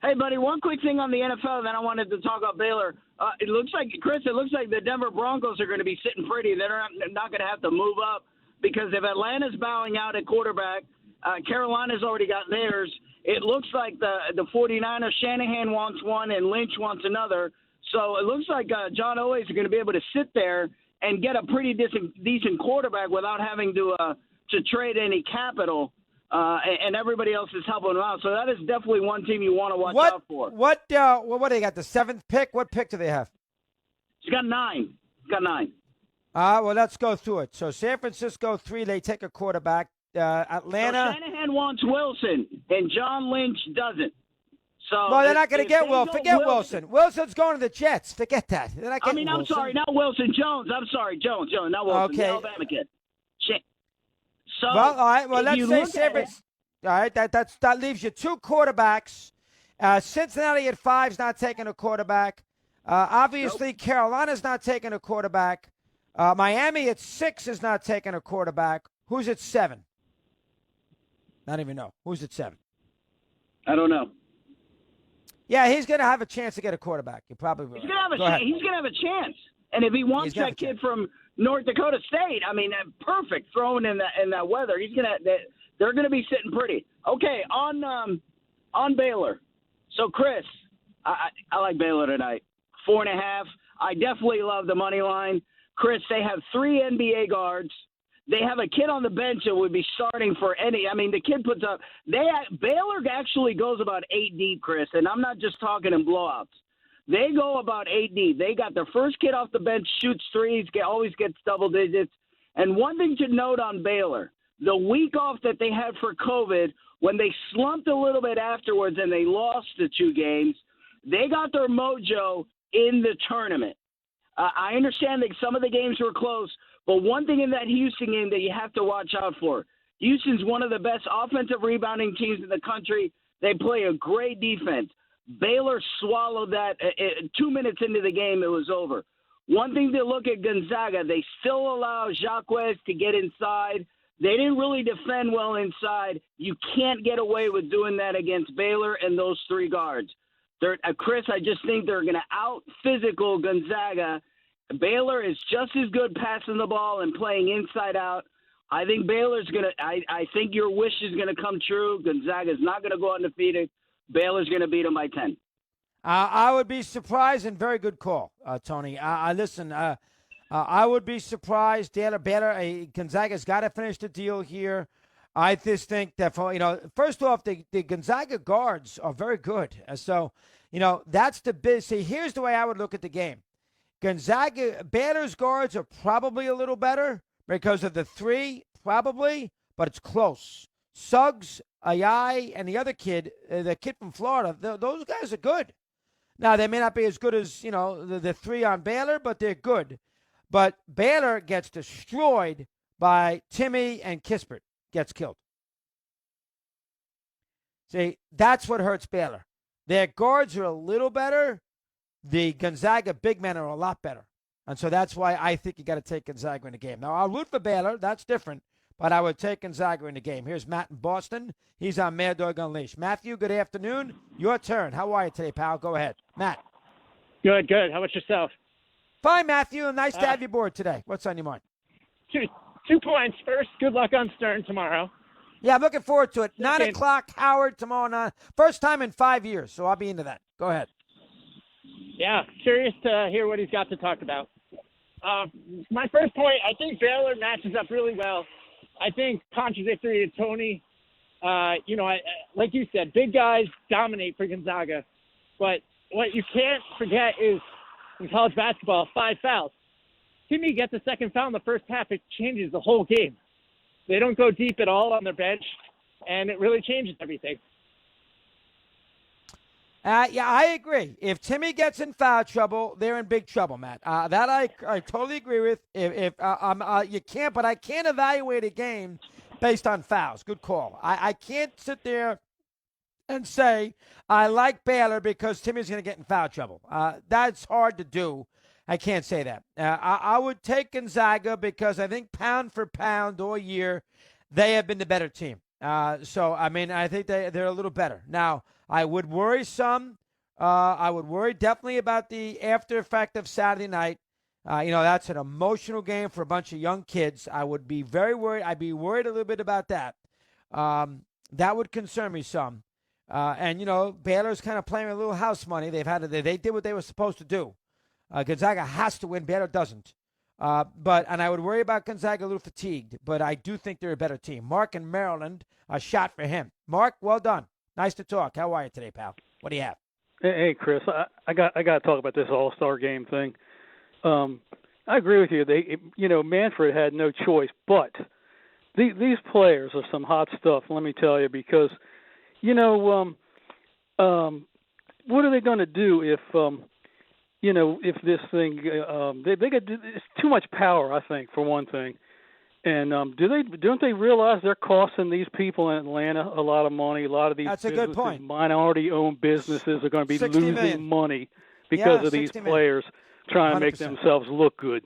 Hey, buddy, one quick thing on the NFL, then I wanted to talk about Baylor. It looks like the Denver Broncos are going to be sitting pretty. They're not going to have to move up because if Atlanta's bowing out at quarterback, Carolina's already got theirs. It looks like the 49ers, Shanahan wants one and Lynch wants another. So it looks like John Elway is going to be able to sit there and get a pretty decent quarterback without having to trade any capital. And everybody else is helping them out. So that is definitely one team you want to watch out for. What do they got, the 7th pick? What pick do they have? He's got 9. Well, let's go through it. So San Francisco 3, they take a quarterback. Atlanta. So Shanahan wants Wilson, and John Lynch doesn't. So well, they're not going to get Wilson. Forget Wilson. Wilson's going to the Jets. Forget that. They're not getting I'm sorry, not Wilson. Jones. I'm sorry, Jones, not Wilson. Okay. The Alabama kid. So, well, all right. Well, let's say San Francisco. All right, that leaves you 2 quarterbacks. Cincinnati at 5 is not taking a quarterback. Obviously, nope. Carolina's not taking a quarterback. Miami at 6 is not taking a quarterback. Who's at 7? Not even know. Who's at 7? I don't know. Yeah, he's going to have a chance to get a quarterback. He probably will. He's going to have a chance. And if he wants that kid from North Dakota State, I mean, perfect throwing in that weather. They're going to be sitting pretty. Okay, on Baylor. So Chris, I like Baylor tonight. 4.5. I definitely love the money line. Chris, they have 3 NBA guards. They have a kid on the bench that would be starting for any. I mean, the kid puts up. Baylor actually goes about 8 deep, Chris, and I'm not just talking in blowouts. They go about 8 deep. They got their first kid off the bench, shoots threes, always gets double digits. And one thing to note on Baylor, the week off that they had for COVID, when they slumped a little bit afterwards and they lost the 2 games, they got their mojo in the tournament. I understand that some of the games were close, but one thing in that Houston game that you have to watch out for, Houston's one of the best offensive rebounding teams in the country. They play a great defense. Baylor swallowed that. 2 minutes into the game, it was over. One thing to look at Gonzaga, they still allow Jacques to get inside. They didn't really defend well inside. You can't get away with doing that against Baylor and those 3 guards. Chris, I just think they're going to out-physical Gonzaga. Baylor is just as good passing the ball and playing inside out. I think Baylor's going to – I think your wish is going to come true. Gonzaga's not going to go undefeated. Baylor's going to beat them by 10. I would be surprised, and very good call, Tony. Listen, I would be surprised. Baylor, Gonzaga's got to finish the deal here. I just think that, first off, the Gonzaga guards are very good. So, that's the big. See, here's the way I would look at the game. Baylor's guards are probably a little better because of the 3, probably, but it's close. Suggs, Ayai, and the other kid, the kid from Florida, those guys are good. Now, they may not be as good as, the 3 on Baylor, but they're good. But Baylor gets destroyed by Timmy and Kispert. Gets killed. See, that's what hurts Baylor. Their guards are a little better. The Gonzaga big men are a lot better. And so that's why I think you got to take Gonzaga in the game. Now, I'll root for Baylor. That's different. But I would take Gonzaga in the game. Here's Matt in Boston. He's on Mad Dog Unleashed. Matthew, good afternoon. Your turn. How are you today, pal? Go ahead. Matt. Good. How about yourself? Fine, Matthew. Nice to have you aboard today. What's on your mind? 2 points. First, good luck on Stern tomorrow. Yeah, I'm looking forward to it. 9 o'clock, Howard, tomorrow night. First time in 5 years, so I'll be into that. Go ahead. Yeah, curious to hear what he's got to talk about. My first point, I think Baylor matches up really well. I think contradictory to Tony, like you said, big guys dominate for Gonzaga. But what you can't forget is in college basketball, 5 fouls. Timmy gets a second foul in the first half. It changes the whole game. They don't go deep at all on their bench, and it really changes everything. Yeah, I agree. If Timmy gets in foul trouble, they're in big trouble, Matt. That I totally agree with. You can't, but I can't evaluate a game based on fouls. Good call. I can't sit there and say I like Baylor because Timmy's going to get in foul trouble. That's hard to do. I can't say that. I would take Gonzaga because I think pound for pound all year, they have been the better team. So, I mean, I think they're a little better. Now, I would worry some. I would worry definitely about the after effect of Saturday night. That's an emotional game for a bunch of young kids. I would be very worried. I'd be worried a little bit about that. That would concern me some. Baylor's kind of playing a little house money. They did what they were supposed to do. Gonzaga has to win. Baylor doesn't. And I would worry about Gonzaga a little fatigued, but I do think they're a better team. Mark in Maryland, a shot for him. Mark, well done. Nice to talk. How are you today, pal? What do you have? Hey, Chris, I got to talk about this All-Star game thing. I agree with you. Manfred had no choice, but these players are some hot stuff. Let me tell you, because what are they going to do if this thing it's too much power, I think, for one thing. And don't they realize they're costing these people in Atlanta a lot of money? A lot of these That's a good point. Minority-owned businesses are going to be losing million. money because of these players trying to make 100%. themselves look good.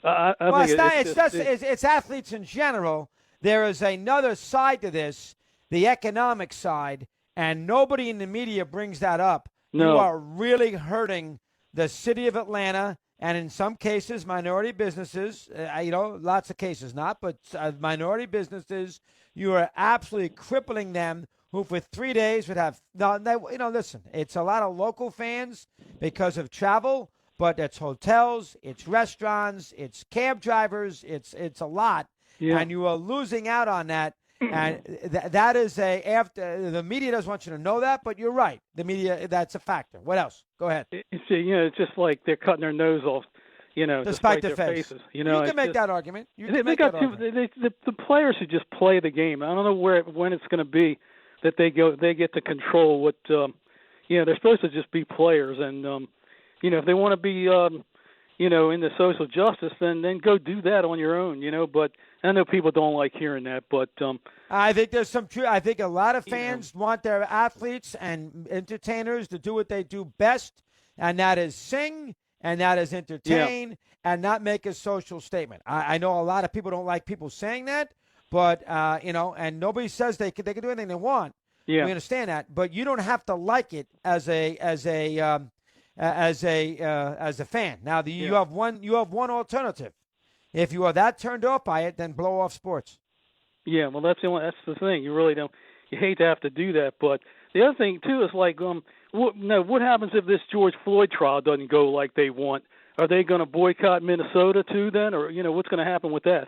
It's athletes in general. There is another side to this, the economic side, and nobody in the media brings that up. No. You are really hurting the city of Atlanta, and in some cases, minority businesses, lots of cases not, but minority businesses, you are absolutely crippling them who for 3 days would have, listen, it's a lot of local fans because of travel, but it's hotels, it's restaurants, it's cab drivers, it's a lot, and you are losing out on that. And that is after the media doesn't want you to know that, but you're right. The media, that's a factor. What else? Go ahead. It's just like they're cutting their nose off, despite their faces. You can make that argument. The players who just play the game. I don't know when it's going to be that they get to control what. They're supposed to just be players, and if they want to be into social justice, then go do that on your own. But I know people don't like hearing that, but I think there's some truth. I think a lot of fans want their athletes and entertainers to do what they do best, and that is sing, and that is entertain, and not make a social statement. I know a lot of people don't like people saying that, but and nobody says they can do anything they want. Yeah. We understand that, but you don't have to like it as a fan. Now you have one alternative. If you are that turned off by it, then blow off sports. Yeah, well, that's the thing. You really don't. You hate to have to do that, but the other thing too is like, what happens if this George Floyd trial doesn't go like they want? Are they going to boycott Minnesota too then, or what's going to happen with that?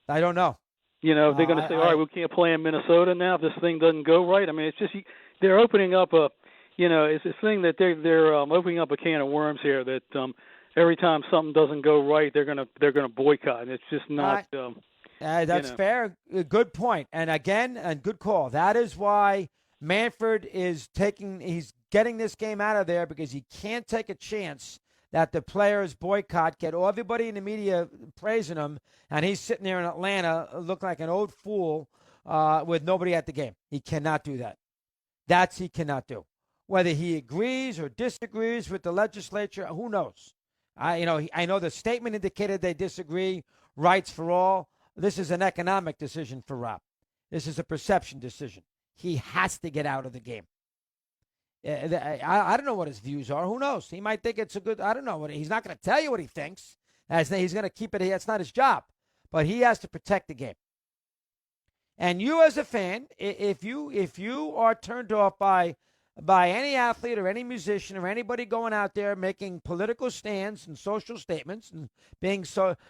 I don't know. They're going to say, all right, we can't play in Minnesota now if this thing doesn't go right. I mean, it's just they're opening up it's a thing that they're opening up a can of worms here that every time something doesn't go right, they're gonna boycott, and it's just not. That's fair. Good point. And again, good call. That is why Manfred he's getting this game out of there, because he can't take a chance that the players boycott, get everybody in the media praising him, and he's sitting there in Atlanta look like an old fool with nobody at the game. He cannot do that. He cannot do. Whether he agrees or disagrees with the legislature, who knows? I know the statement indicated they disagree. Rights for all. This is an economic decision for Rob. This is a perception decision. He has to get out of the game. I don't know what his views are. Who knows? He might think it's a good. I don't know. He's not going to tell you what he thinks. He's going to keep it. That's not his job. But he has to protect the game. And you, as a fan, if you are turned off by any athlete or any musician or anybody going out there making political stands and social statements and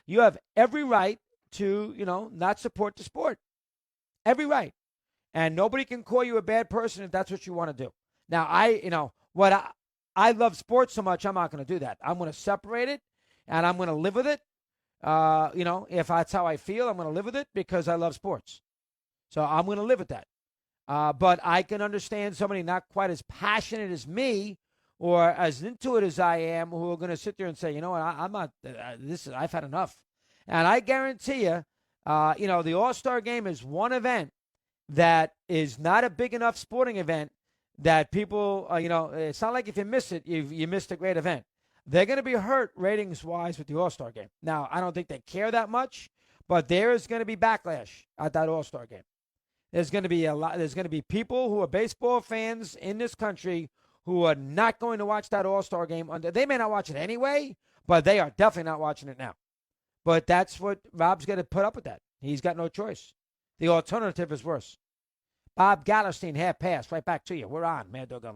you have every right to, not support the sport. Every right. And nobody can call you a bad person if that's what you want to do. Now, I love sports so much, I'm not going to do that. I'm going to separate it, and I'm going to live with it. If that's how I feel, I'm going to live with it because I love sports. So I'm going to live with that. But I can understand somebody not quite as passionate as me or as into it as I am who are going to sit there and say, you know what, I'm not, I've had enough. And I guarantee you, the All-Star game is one event that is not a big enough sporting event that people, it's not like if you miss it, you missed a great event. They're going to be hurt ratings-wise with the All-Star game. Now, I don't think they care that much, but there is going to be backlash at that All-Star game. there's going to be a lot. There's going to be people who are baseball fans in this country who are not going to watch that All-Star game. They may not watch it anyway, but they are definitely not watching it now. But that's what Rob's going to put up with that. He's got no choice. The alternative is worse. Bob Gallerstein, half pass. Right back to you. We're on Mad Dog Unleashed.